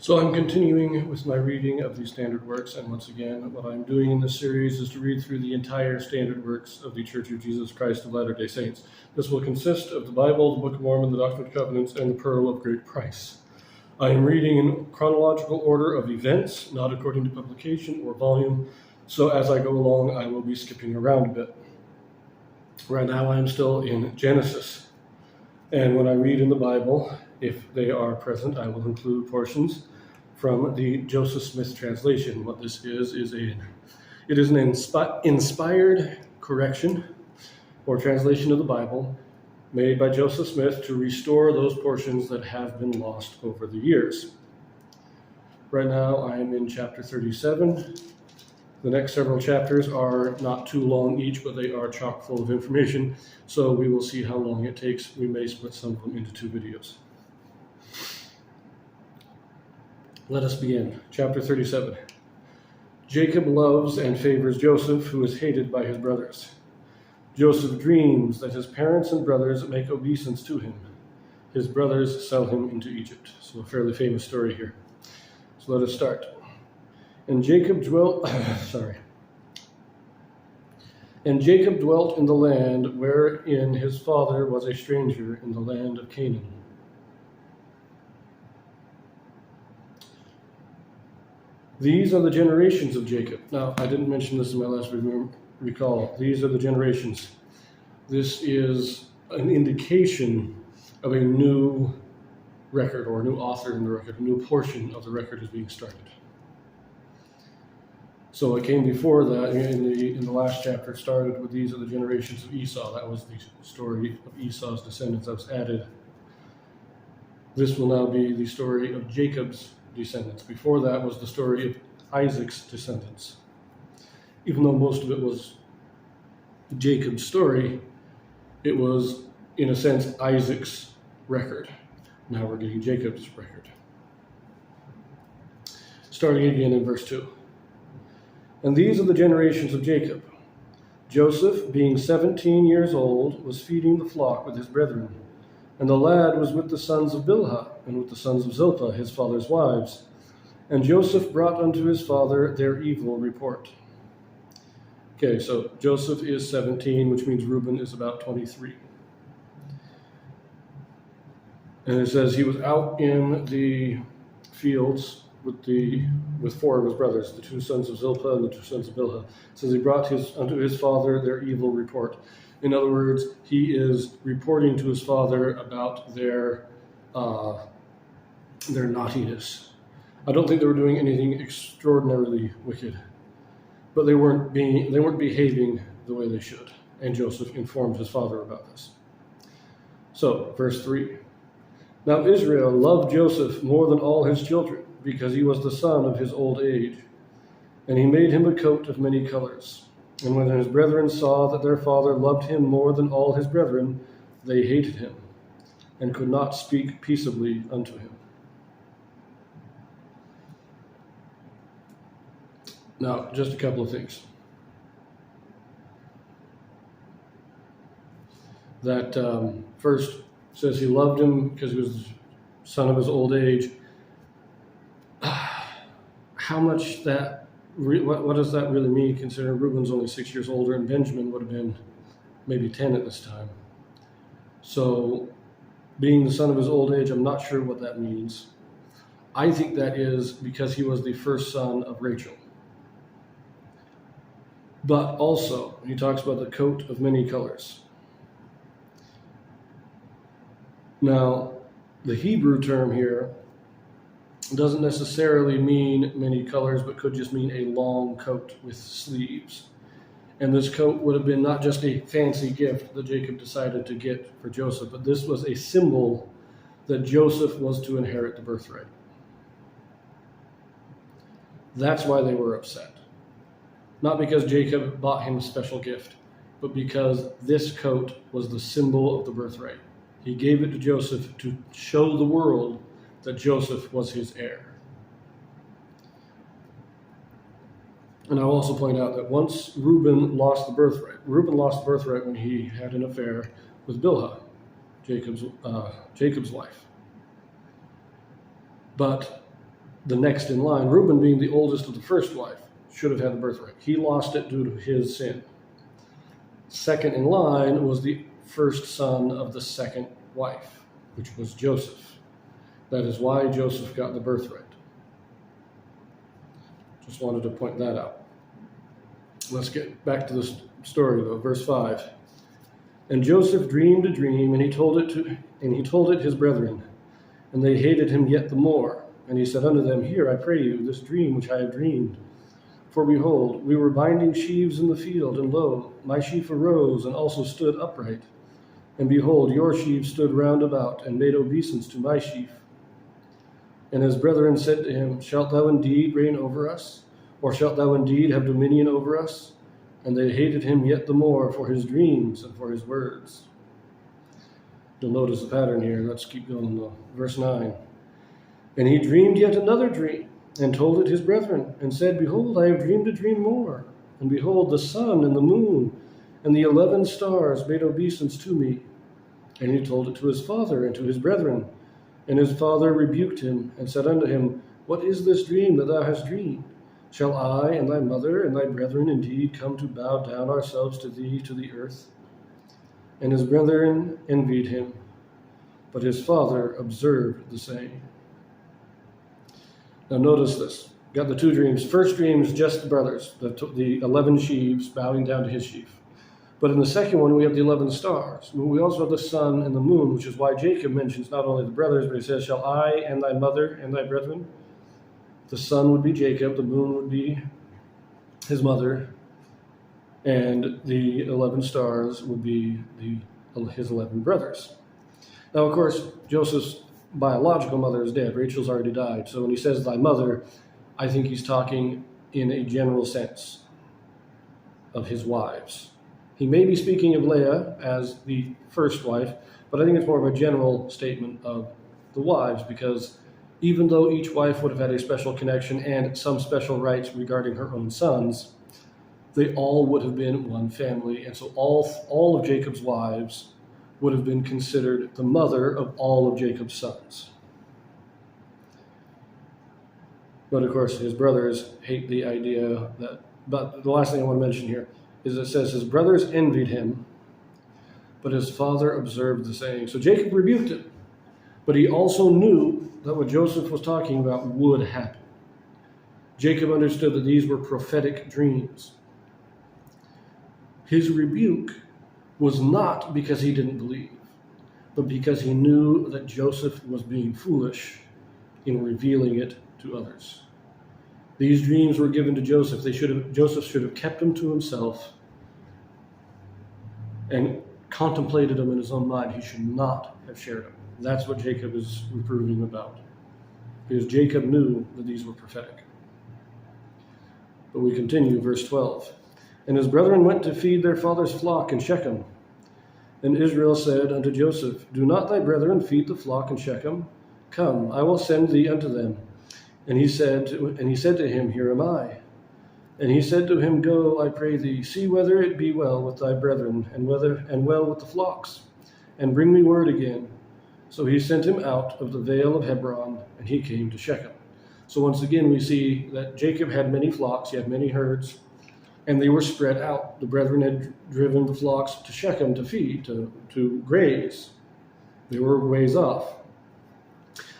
So I'm continuing with my reading of the standard works, and once again, what I'm doing in this series is to read through the entire standard works of the Church of Jesus Christ of Latter-day Saints. This will consist of the Bible, the Book of Mormon, the Doctrine and Covenants, and the Pearl of Great Price. I am reading in chronological order of events, not according to publication or volume, so as I go along, I will be skipping around a bit. Right now, I am still in Genesis, and when I read in the Bible, if they are present, I will include portions from the Joseph Smith translation. What this is an inspired correction or translation of the Bible made by Joseph Smith to restore those portions that have been lost over the years. Right now, I am in chapter 37. The next several chapters are not too long each, but they are chock full of information, so we will see how long it takes. We may split some of them into two videos. Let us begin. Chapter 37. Jacob loves and favors Joseph, who is hated by his brothers. Joseph dreams that his parents and brothers make obeisance to him. His brothers sell him into Egypt. So a fairly famous story here. So let us start. And Jacob dwelt in the land wherein his father was a stranger, in the land of Canaan. These are the generations of Jacob. Now, I didn't mention this in my last recall. These are the generations. This is an indication of a new record, or a new author in the record. A new portion of the record is being started. So it came before that in the last chapter. Started with these are the generations of Esau. That was the story of Esau's descendants that was added. This will now be the story of Jacob's descendants. Before that was the story of Isaac's descendants. Even though most of it was Jacob's story, it was, in a sense, Isaac's record. Now we're getting Jacob's record. Starting again in verse 2. And these are the generations of Jacob. Joseph, being 17 years old, was feeding the flock with his brethren. And the lad was with the sons of Bilhah, and with the sons of Zilpah, his father's wives. And Joseph brought unto his father their evil report. Okay, so Joseph is 17, which means Reuben is about 23. And it says he was out in the fields with four of his brothers, the two sons of Zilpah and the two sons of Bilhah. It says he brought unto his father their evil report. In other words, he is reporting to his father about their naughtiness. I don't think they were doing anything extraordinarily wicked, but they weren't behaving the way they should. And Joseph informed his father about this. So, verse 3. Now Israel loved Joseph more than all his children, because he was the son of his old age. And he made him a coat of many colors. And when his brethren saw that their father loved him more than all his brethren, they hated him, and could not speak peaceably unto him. Now, just a couple of things. That first says he loved him because he was the son of his old age. How much that what does that really mean, considering Reuben's only 6 years older and Benjamin would have been maybe 10 at this time? So, being the son of his old age, I'm not sure what that means. I think that is because he was the first son of Rachel. But also, he talks about the coat of many colors. Now, the Hebrew term here doesn't necessarily mean many colors, but could just mean a long coat with sleeves. And this coat would have been not just a fancy gift that Jacob decided to get for Joseph, but this was a symbol that Joseph was to inherit the birthright. That's why they were upset. Not because Jacob bought him a special gift, but because this coat was the symbol of the birthright. He gave it to Joseph to show the world that Joseph was his heir. And I'll also point out that once Reuben lost the birthright when he had an affair with Bilhah, Jacob's wife. But the next in line, Reuben being the oldest of the first wife, should have had the birthright. He lost it due to his sin. Second in line was the first son of the second wife, which was Joseph. That is why Joseph got the birthright. Just wanted to point that out. Let's get back to the story, though. Verse 5. And Joseph dreamed a dream, and he told it his brethren, and they hated him yet the more. And he said unto them, Hear, I pray you, this dream which I have dreamed. For behold, we were binding sheaves in the field, and lo, my sheaf arose and also stood upright. And behold, your sheaves stood round about, and made obeisance to my sheaf. And his brethren said to him, Shalt thou indeed reign over us? Or shalt thou indeed have dominion over us? And they hated him yet the more for his dreams and for his words. You'll notice the pattern here. Let's keep going though. Verse 9. And he dreamed yet another dream, and told it his brethren, and said, Behold, I have dreamed a dream more. And behold, the sun and the moon and the 11 stars made obeisance to me. And he told it to his father and to his brethren. And his father rebuked him, and said unto him, What is this dream that thou hast dreamed? Shall I and thy mother and thy brethren indeed come to bow down ourselves to thee to the earth? And his brethren envied him, but his father observed the same. Now notice this. Got the two dreams. First dream is just the brothers, the 11 sheaves bowing down to his sheaf. But in the second one, we have the 11 stars. We also have the sun and the moon, which is why Jacob mentions not only the brothers, but he says, Shall I and thy mother and thy brethren? The sun would be Jacob, the moon would be his mother, and the 11 stars would be his 11 brothers. Now, of course, Joseph's biological mother is dead. Rachel's already died. So when he says thy mother, I think he's talking in a general sense of his wives. He may be speaking of Leah as the first wife, but I think it's more of a general statement of the wives, because even though each wife would have had a special connection and some special rights regarding her own sons, they all would have been one family. And so all of Jacob's wives would have been considered the mother of all of Jacob's sons. But of course, his brothers hate the idea that, but the last thing I want to mention here is it says his brothers envied him, but his father observed the saying. So Jacob rebuked him, but he also knew that what Joseph was talking about would happen. Jacob understood that these were prophetic dreams. His rebuke was not because he didn't believe, but because he knew that Joseph was being foolish in revealing it to others. These dreams were given to Joseph. Joseph should have kept them to himself and contemplated them in his own mind. He should not have shared them. That's what Jacob is reproving about, because Jacob knew that these were prophetic. But we continue, verse 12. And his brethren went to feed their father's flock in Shechem. And Israel said unto Joseph, Do not thy brethren feed the flock in Shechem? Come, I will send thee unto them. And he said to him, Here am I. And he said to him, Go, I pray thee, see whether it be well with thy brethren, and well with the flocks, and bring me word again. So he sent him out of the vale of Hebron, and he came to Shechem. So once again we see that Jacob had many flocks, he had many herds, and they were spread out. The brethren had driven the flocks to Shechem to feed, to graze. They were ways off.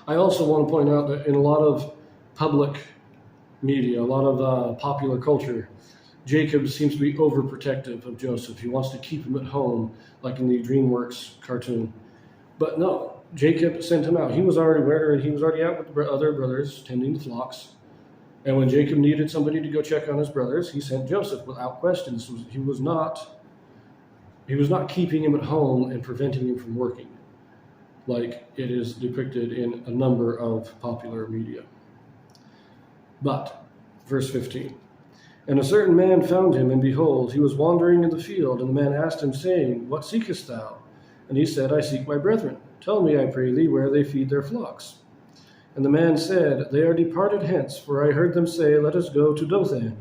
I also want to point out that in a lot of public media, a lot of popular culture, Jacob seems to be overprotective of Joseph. He wants to keep him at home, like in the DreamWorks cartoon. But no, Jacob sent him out. He was already out with the other brothers tending the flocks. And when Jacob needed somebody to go check on his brothers, he sent Joseph without question. He was not keeping him at home and preventing him from working, like it is depicted in a number of popular media. But, verse 15, And a certain man found him, and behold, he was wandering in the field, and the man asked him, saying, What seekest thou? And he said, I seek my brethren. Tell me, I pray thee, where they feed their flocks. And the man said, They are departed hence, for I heard them say, Let us go to Dothan.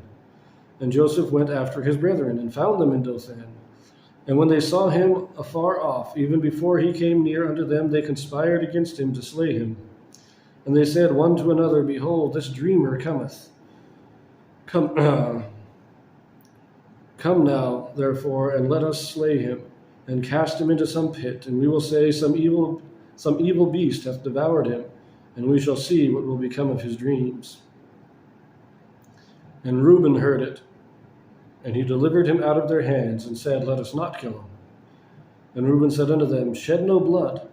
And Joseph went after his brethren, and found them in Dothan. And when they saw him afar off, even before he came near unto them, they conspired against him to slay him. And they said one to another, Behold, this dreamer cometh. Come now, therefore, and let us slay him, and cast him into some pit, and we will say, Some evil beast hath devoured him, and we shall see what will become of his dreams. And Reuben heard it, and he delivered him out of their hands, and said, Let us not kill him. And Reuben said unto them, Shed no blood,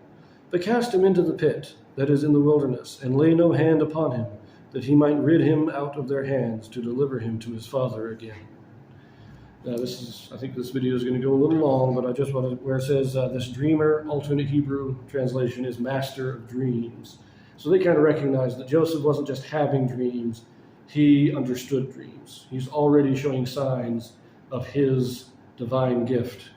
but cast him into the pit that is in the wilderness, and lay no hand upon him, that he might rid him out of their hands, to deliver him to his father again. Now I think this video is going to go a little long, but I just want to, where it says this dreamer, alternate Hebrew translation is master of dreams. So they kind of recognize that Joseph wasn't just having dreams, he understood dreams. He's already showing signs of his divine gift.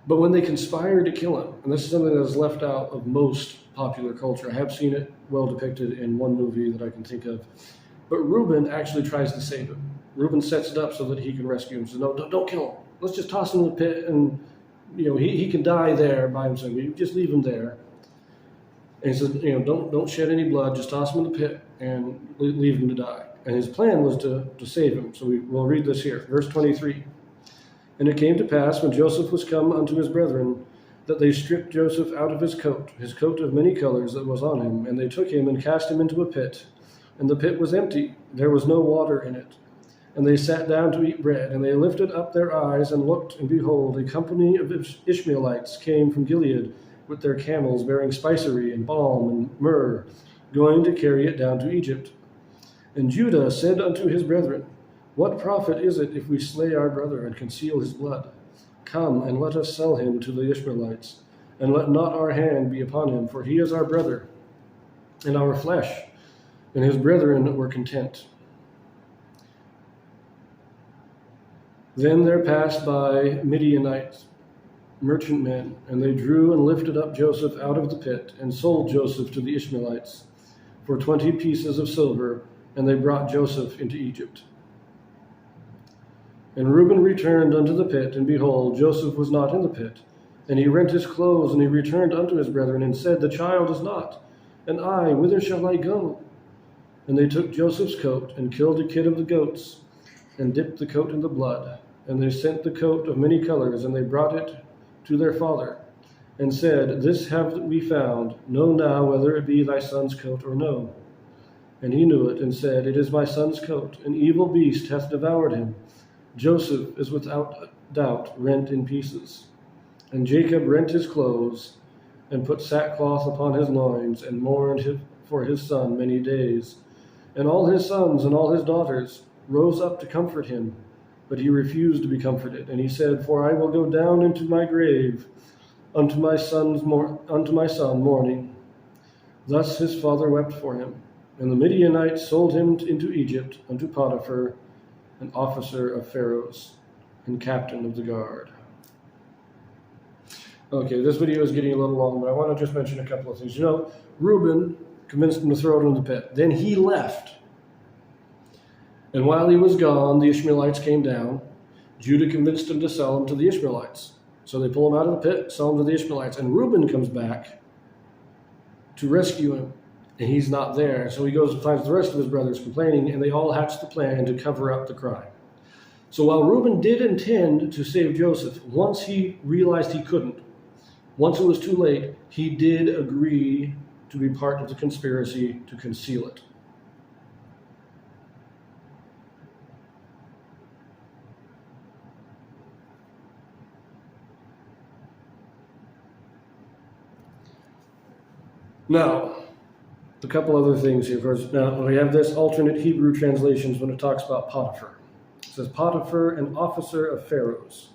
But when they conspired to kill him, and this is something that is left out of most popular culture, I have seen it well depicted in one movie that I can think of, but Reuben actually tries to save him. Reuben sets it up so that he can rescue him. So no, don't kill him. Let's just toss him in the pit, and he can die there by himself. We just leave him there. And he says, don't shed any blood. Just toss him in the pit and leave him to die. And his plan was to save him. So we'll read this here, verse 23. And it came to pass, when Joseph was come unto his brethren, that they stripped Joseph out of his coat of many colors that was on him, and they took him and cast him into a pit. And the pit was empty, there was no water in it. And they sat down to eat bread, and they lifted up their eyes and looked, and behold, a company of Ishmaelites came from Gilead with their camels, bearing spicery and balm and myrrh, going to carry it down to Egypt. And Judah said unto his brethren, What profit is it if we slay our brother and conceal his blood? Come, and let us sell him to the Ishmaelites, and let not our hand be upon him, for he is our brother and our flesh. And his brethren were content. Then there passed by Midianites, merchantmen, and they drew and lifted up Joseph out of the pit, and sold Joseph to the Ishmaelites for 20 pieces of silver, and they brought Joseph into Egypt. And Reuben returned unto the pit, and behold, Joseph was not in the pit. And he rent his clothes, and he returned unto his brethren, and said, The child is not, and I, whither shall I go? And they took Joseph's coat, and killed a kid of the goats, and dipped the coat in the blood. And they sent the coat of many colors, and they brought it to their father, and said, This have we found. Know now whether it be thy son's coat or no. And he knew it, and said, It is my son's coat. An evil beast hath devoured him. Joseph is without doubt rent in pieces. And Jacob rent his clothes, and put sackcloth upon his loins, and mourned for his son many days. And all his sons and all his daughters rose up to comfort him, but he refused to be comforted. And he said, For I will go down into my grave unto my son mourning. Thus his father wept for him. And the Midianites sold him into Egypt unto Potiphar, an officer of Pharaoh's and captain of the guard. Okay, this video is getting a little long, but I want to just mention a couple of things. Reuben convinced him to throw it in the pit. Then he left. And while he was gone, the Ishmaelites came down. Judah convinced him to sell him to the Ishmaelites. So they pull him out of the pit, sell him to the Ishmaelites. And Reuben comes back to rescue him, and he's not there. So he goes and finds the rest of his brothers complaining, and they all hatch the plan to cover up the crime. So while Reuben did intend to save Joseph, once he realized he couldn't, once it was too late, he did agree to be part of the conspiracy to conceal it. Now, a couple other things here. First, now we have this alternate Hebrew translations when it talks about Potiphar. It says Potiphar, an officer of Pharaoh's.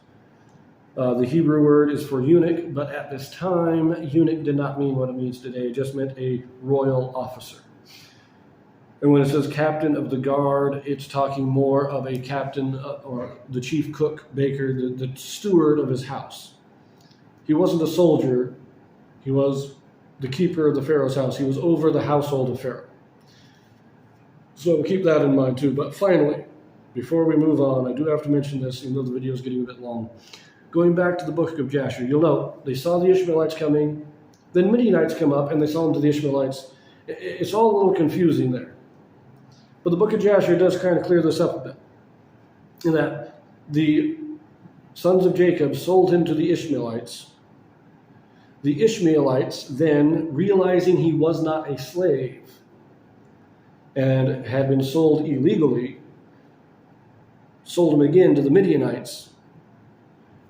The Hebrew word is for eunuch, but at this time, eunuch did not mean what it means today. It just meant a royal officer. And when it says captain of the guard, it's talking more of a captain or the chief cook, baker, the steward of his house. He wasn't a soldier. He was the keeper of the Pharaoh's house. He was over the household of Pharaoh. So keep that in mind too. But finally, before we move on, I do have to mention this, even though the video is getting a bit long. Going back to the book of Jasher, you'll note they saw the Ishmaelites coming, then Midianites come up and they sell them to the Ishmaelites, It's all a little confusing there. But the book of Jasher does kind of clear this up a bit. In that the sons of Jacob sold him to the Ishmaelites. The Ishmaelites then, realizing he was not a slave and had been sold illegally, sold him again to the Midianites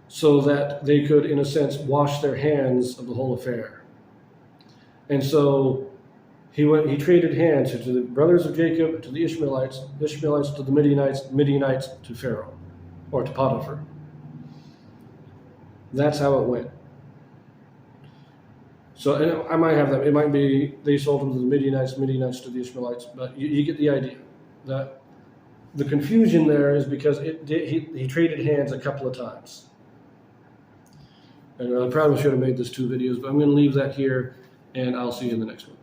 so that they could, in a sense, wash their hands of the whole affair. And so he traded hands to the brothers of Jacob, to the Ishmaelites to the Midianites to Pharaoh, or to Potiphar. That's how it went. So, and I might have that. It might be they sold them to the Midianites to the Ishmaelites, but you get the idea. That the confusion there is because he traded hands a couple of times. And I probably should have made this 2 videos, but I'm going to leave that here, and I'll see you in the next one.